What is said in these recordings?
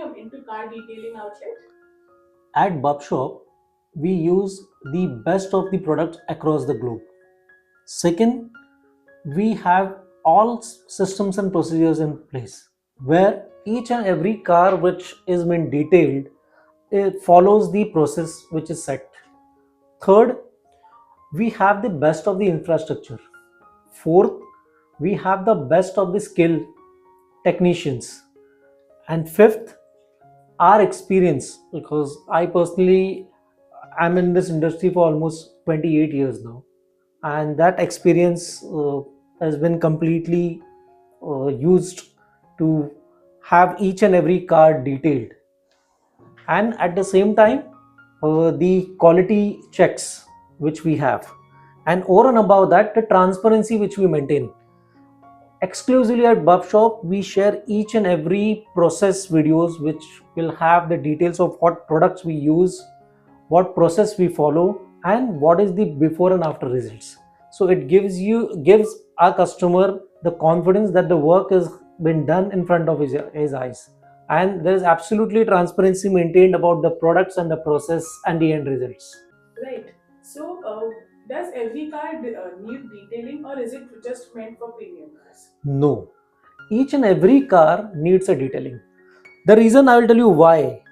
premium into car detailing outlet? At Bub Shop, we use the best of the products across the globe. Second, we have all systems and procedures in place where each and every car which is been detailed, it follows the process which is set. Third, we have the best of the infrastructure. Fourth, we have the best of the skill technicians. And fifth, our experience, because I personally am in this industry for almost 28 years now, and that experience has been completely used to have each and every car detailed, and at the same time the quality checks which we have, and over and above that the transparency which we maintain. Exclusively at Buff Shop, we share each and every process videos which will have the details of what products we use, what process we follow, and what is the before and after results. So it gives our customer the confidence that the work has been done in front of his eyes, and there is absolutely transparency maintained about the products and the process and the end results. Right. So, does every car need detailing, or is it just meant for premium cars? No, each and every car needs a detailing. The reason I will tell you why.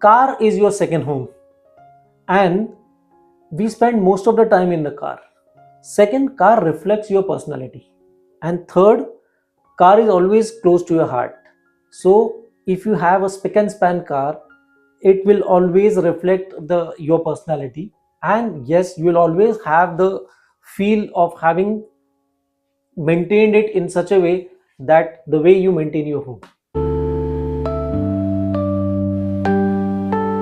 Car is your second home, and we spend most of the time in the car. Second, car reflects your personality. And third, car is always close to your heart. So if you have a spick and span car, it will always reflect the your personality. And yes, you will always have the feel of having maintained it in such a way that the way you maintain your home.